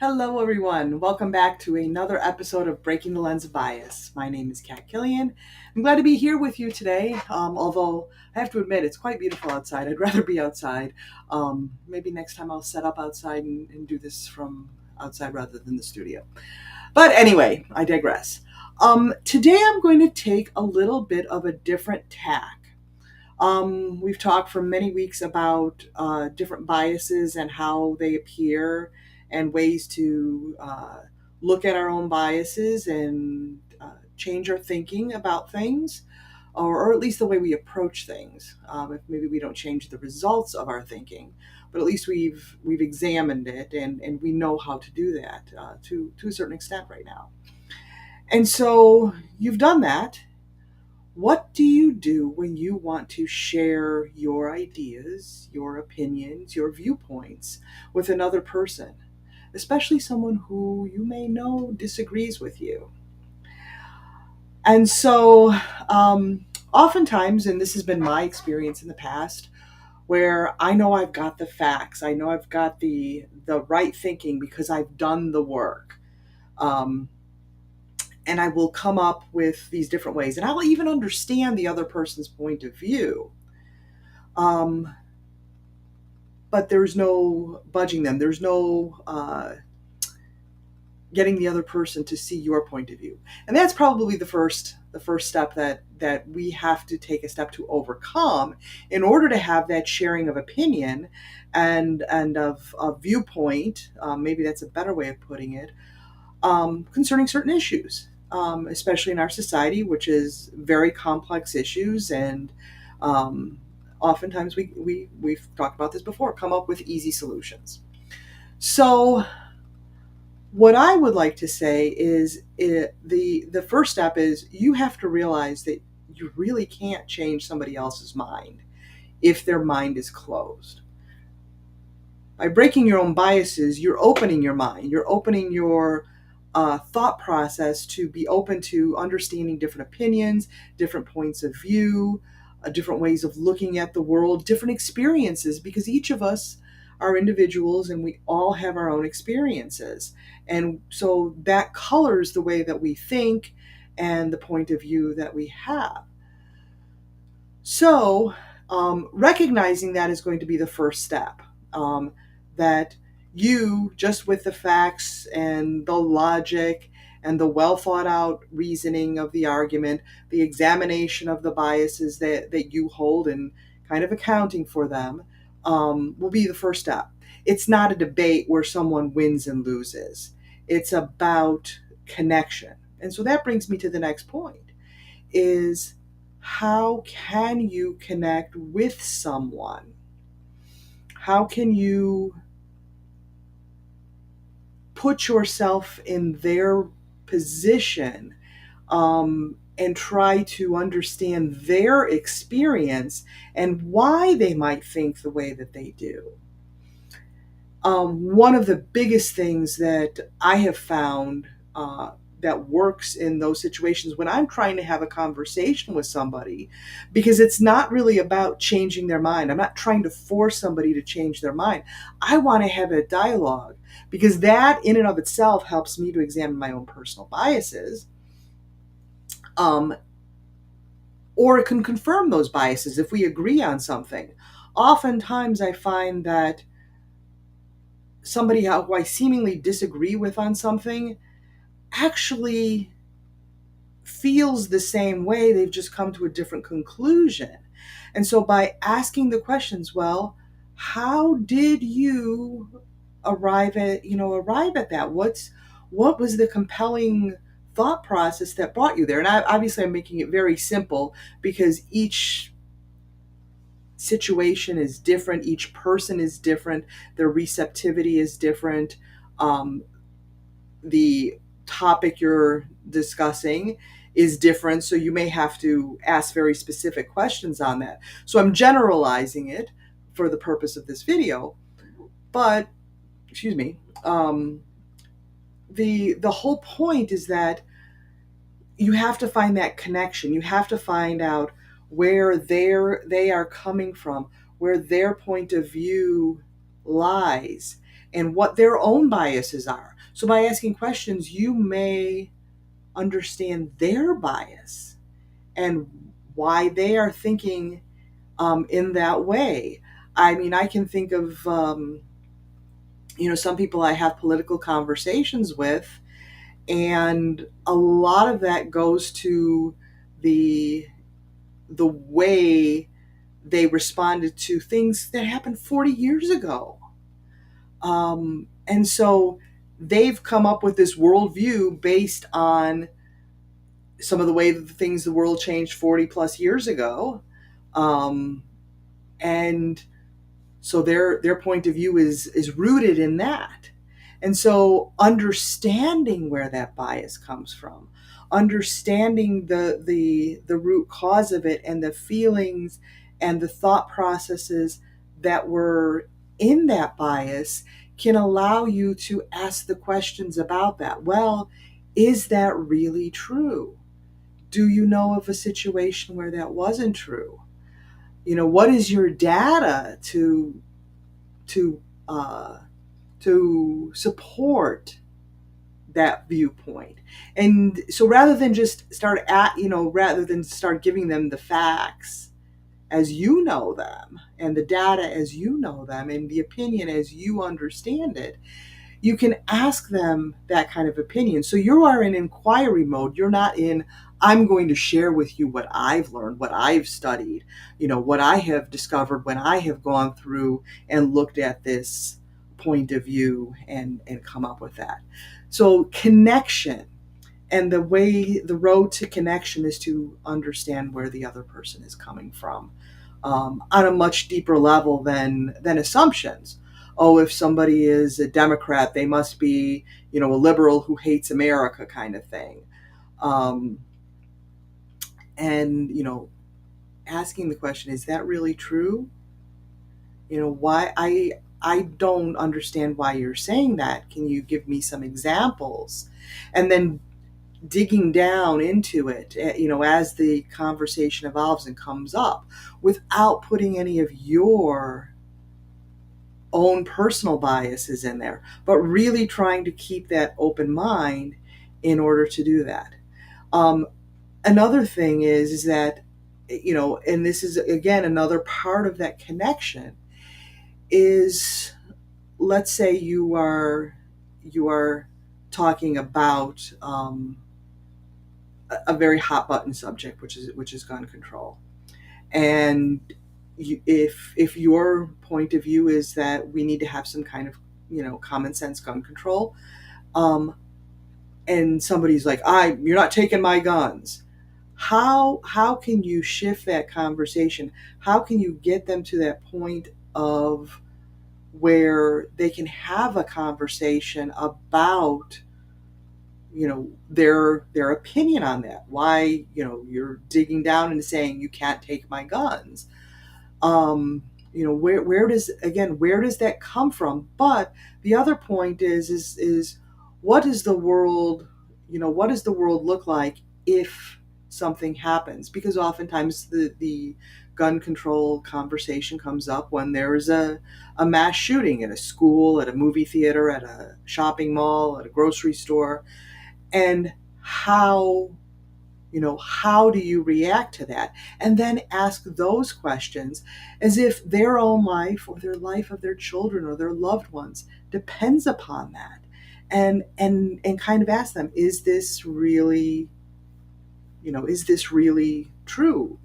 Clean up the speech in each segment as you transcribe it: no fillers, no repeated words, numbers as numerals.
Hello, everyone. Welcome back to another episode of Breaking the Lens of Bias. My name is Kat Killian. I'm glad to be here with you today, although I have to admit it's quite beautiful outside. I'd rather be outside. Maybe next time I'll set up outside and do this from outside rather than the studio. But anyway, I digress. Today I'm going to take a little bit of a different tack. We've talked for many weeks about different biases and how they appear and ways to look at our own biases and change our thinking about things, or at least the way we approach things. If maybe we don't change the results of our thinking, but at least we've examined it and we know how to do that to a certain extent right now. And so you've done that. What do you do when you want to share your ideas, your opinions, your viewpoints with another person, especially someone who you may know disagrees with you? And so, oftentimes, and this has been my experience in the past, where I know I've got the facts, I know I've got the right thinking because I've done the work. Um, and I will come up with these different ways, and I'll even understand the other person's point of view. Um, but there's no budging them. There's no getting the other person to see your point of view, and that's probably the first step that we have to take a step to overcome in order to have that sharing of opinion and of viewpoint. Maybe that's a better way of putting it, concerning certain issues, especially in our society, which is very complex issues. And oftentimes we've talked about this before, come up with easy solutions. So what I would like to say is the first step is you have to realize that you really can't change somebody else's mind if their mind is closed. By breaking your own biases, you're opening your mind, you're opening your thought process to be open to understanding different opinions, different points of view, different ways of looking at the world, different experiences, because each of us are individuals and we all have our own experiences. And so that colors the way that we think and the point of view that we have. So, recognizing that is going to be the first step. That you, just with the facts and the logic and the well thought out reasoning of the argument, the examination of the biases that you hold and kind of accounting for them, will be the first step. It's not a debate where someone wins and loses, it's about connection. And so that brings me to the next point is how can you connect with someone? How can you put yourself in their position, and try to understand their experience and why they might think the way that they do? One of the biggest things that I have found that works in those situations when I'm trying to have a conversation with somebody, because it's not really about changing their mind. I'm not trying to force somebody to change their mind. I want to have a dialogue because that in and of itself helps me to examine my own personal biases. Um, or it can confirm those biases if we agree on something. Oftentimes I find that somebody who I seemingly disagree with on something actually feels the same way. They've just come to a different conclusion. And so by asking the questions, well, how did you arrive at that? What was the compelling thought process that brought you there? And obviously I'm making it very simple because each situation is different, each person is different, their receptivity is different. The topic you're discussing is different, so you may have to ask very specific questions on that. So I'm generalizing it for the purpose of this video, but excuse me. The whole point is that you have to find that connection. You have to find out where they are coming from, where their point of view lies, and what their own biases are. So by asking questions, you may understand their bias and why they are thinking in that way. I mean, I can think of some people I have political conversations with, and a lot of that goes to the the way they responded to things that happened 40 years ago. And so they've come up with this worldview based on some of the way that the things the world changed 40 plus years ago. Um, and so their point of view is rooted in that. And so understanding where that bias comes from, understanding the root cause of it and the feelings and the thought processes that were in that bias can allow you to ask the questions about that. Well, is that really true? Do you know of a situation where that wasn't true? What is your data to uh, to support that viewpoint? And so rather than start giving them the facts as you know them and the data as you know them and the opinion as you understand it, you can ask them that kind of opinion. So you are in inquiry mode. You're not in, I'm going to share with you what I've learned, what I've studied, what I have discovered when I have gone through and looked at this point of view and come up with that. So connection, and the road to connection is to understand where the other person is coming from, on a much deeper level than assumptions. Oh, if somebody is a Democrat, they must be, a liberal who hates America, kind of thing. Um, and asking the question, is that really true? Why I don't understand why you're saying that. Can you give me some examples? And then digging down into it, as the conversation evolves and comes up, without putting any of your own personal biases in there, but really trying to keep that open mind in order to do that. Um, Another thing is that, and this is again another part of that connection, is, let's say you are talking about a very hot button subject, which is gun control. And if your point of view is that we need to have some kind of common sense gun control, um, and somebody's like, you're not taking my guns. How can you shift that conversation? How can you get them to that point of where they can have a conversation about their opinion on that? Why you're digging down and saying you can't take my guns? um where does that come from? But the other point is what does the world what does the world look like if something happens? Because oftentimes the gun control conversation comes up when there is a mass shooting at a school, at a movie theater, at a shopping mall, at a grocery store. And how do you react to that? And then ask those questions as if their own life or the life of their children or their loved ones depends upon that. And kind of ask them, is this really true?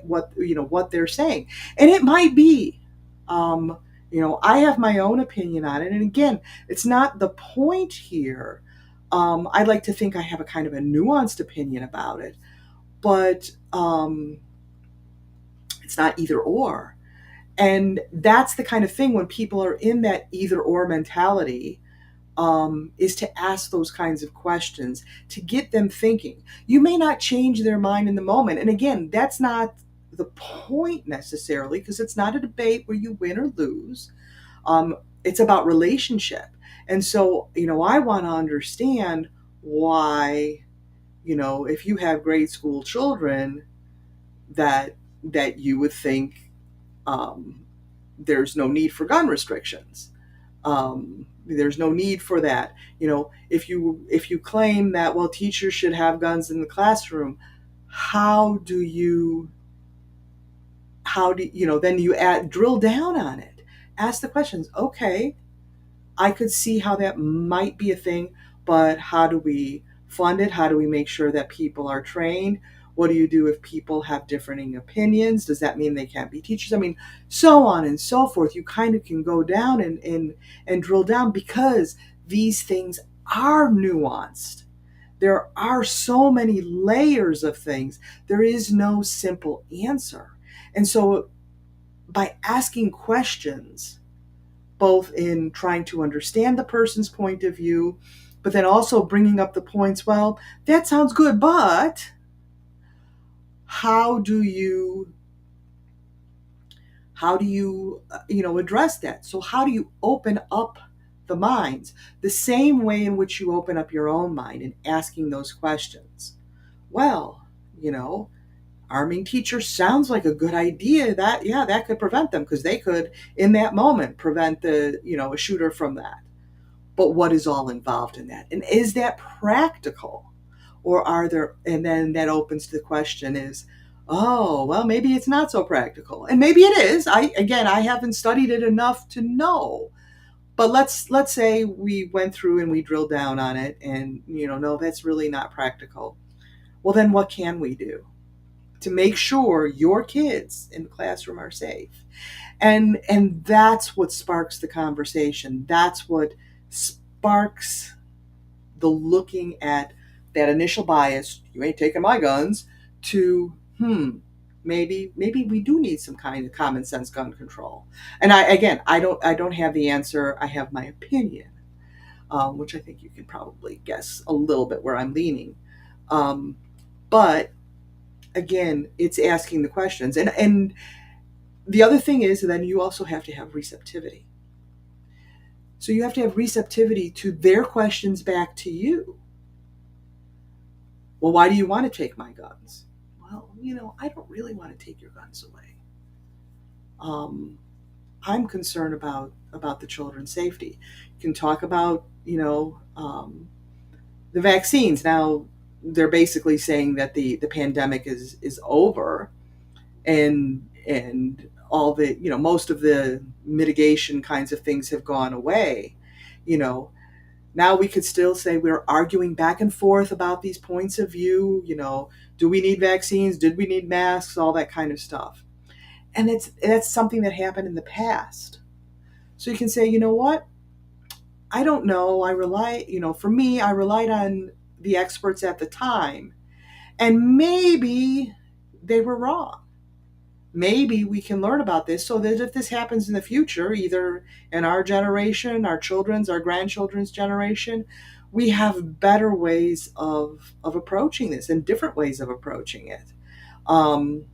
What they're saying. And it might be, I have my own opinion on it. And again, it's not the point here. I'd like to think I have a kind of a nuanced opinion about it, but it's not either or. And that's the kind of thing when people are in that either or mentality, is to ask those kinds of questions to get them thinking. You may not change their mind in the moment. And again, that's not the point necessarily, because it's not a debate where you win or lose. It's about relationship. And so, I want to understand why, if you have grade school children, that you would think, there's no need for gun restrictions. There's no need for that. If you claim that, well, teachers should have guns in the classroom, how do you then you drill down on it. Ask the questions. Okay, I could see how that might be a thing, but how do we fund it? How do we make sure that people are trained? What do you do if people have differing opinions? Does that mean they can't be teachers? I mean, so on and so forth. You kind of can go down and drill down, because these things are nuanced. There are so many layers of things. There is no simple answer. And so by asking questions, both in trying to understand the person's point of view, but then also bringing up the points, well, that sounds good, but how do you address that? So how do you open up the minds the same way in which you open up your own mind in asking those questions? Well, arming teachers sounds like a good idea. That could prevent them, because they could in that moment prevent a shooter from that. But what is all involved in that? And is that practical? Or are there, and then that opens the question is, oh, well, maybe it's not so practical. And maybe it is. I haven't studied it enough to know. But let's say we went through and we drilled down on it and, no, that's really not practical. Well, then what can we do to make sure your kids in the classroom are safe? And that's what sparks the conversation. That's what sparks the looking at that initial bias, you ain't taking my guns, to maybe we do need some kind of common sense gun control. And I don't have the answer. I have my opinion, which I think you can probably guess a little bit where I'm leaning. But again, it's asking the questions. And the other thing is, then you also have to have receptivity. So you have to have receptivity to their questions back to you. Well, why do you want to take my guns? Well, I don't really want to take your guns away. I'm concerned about the children's safety. You can talk about, the vaccines. Now, they're basically saying that the pandemic is over, and all the, most of the mitigation kinds of things have gone away. you know Now we could still say we're arguing back and forth about these points of view. Do we need vaccines? Did we need masks? All that kind of stuff. And that's something that happened in the past. So you can say, you know what? I don't know. For me, I relied on the experts at the time, and maybe they were wrong. Maybe we can learn about this so that if this happens in the future, either in our generation, our children's, our grandchildren's generation, we have better ways of approaching this, and different ways of approaching it. Um,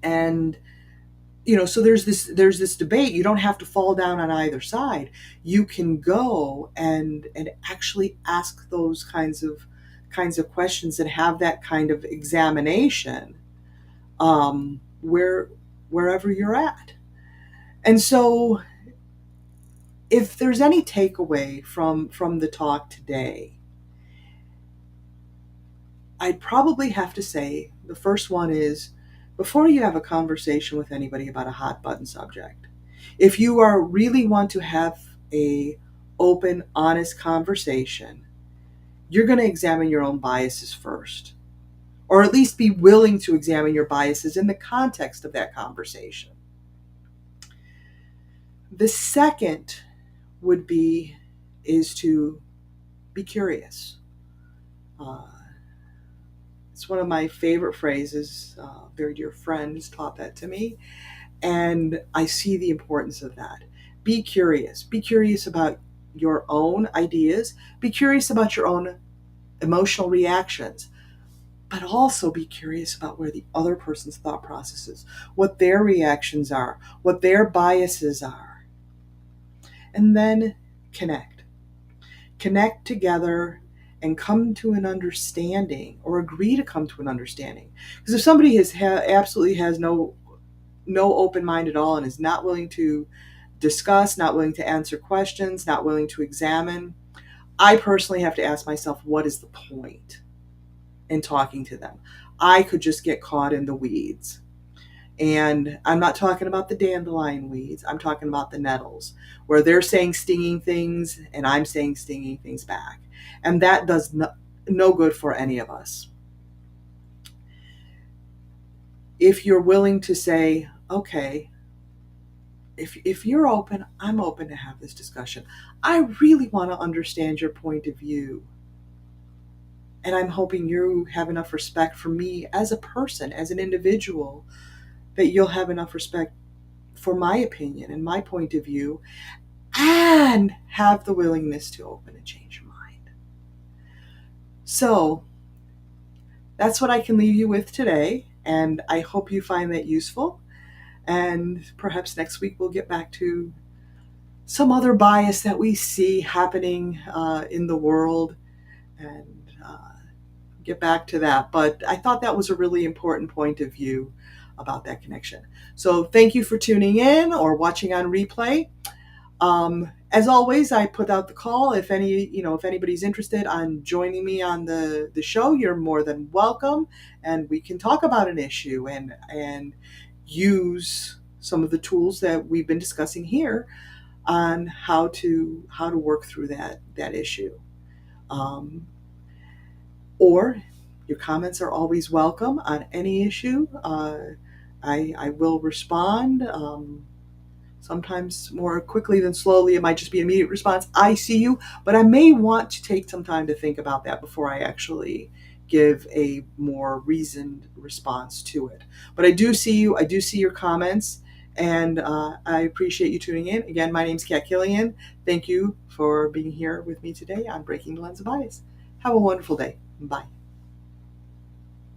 and so there's this debate. You don't have to fall down on either side. You can go and actually ask those kinds of questions and have that kind of examination, wherever you're at. And so, if there's any takeaway from the talk today, I'd probably have to say the first one is, before you have a conversation with anybody about a hot button subject, if you really want to have a open, honest conversation, you're going to examine your own biases first, or at least be willing to examine your biases in the context of that conversation. The second is to be curious. Uh, it's one of my favorite phrases. A very dear friend has taught that to me, and I see the importance of that. Be curious. Be curious about your own ideas. Be curious about your own emotional reactions, but also be curious about where the other person's thought process is, what their reactions are, what their biases are. And then connect. Connect together and come to an understanding, or agree to come to an understanding. Because if somebody absolutely has no open mind at all, and is not willing to discuss, not willing to answer questions, not willing to examine, I personally have to ask myself, what is the point in talking to them? I could just get caught in the weeds. And I'm not talking about the dandelion weeds. I'm talking about the nettles, where they're saying stinging things and I'm saying stinging things back. And that does no good for any of us. If you're willing to say, okay, if you're open, I'm open to have this discussion. I really want to understand your point of view. And I'm hoping you have enough respect for me as a person, as an individual, that you'll have enough respect for my opinion and my point of view, and have the willingness to open and change your mind. So that's what I can leave you with today, and I hope you find that useful. And perhaps next week we'll get back to some other bias that we see happening in the world, and get back to that. But I thought that was a really important point of view about that connection. So thank you for tuning in or watching on replay. As always, I put out the call. If anybody's interested on joining me on the show, you're more than welcome, and we can talk about an issue and use some of the tools that we've been discussing here on how to work through that issue. Or your comments are always welcome on any issue. I will respond. Sometimes more quickly than slowly. It might just be an immediate response. I see you, but I may want to take some time to think about that before I actually give a more reasoned response to it. But I do see you. I do see your comments, and I appreciate you tuning in. Again, my name's Kat Killian. Thank you for being here with me today on Breaking the Lens of Bias. Have a wonderful day. Bye.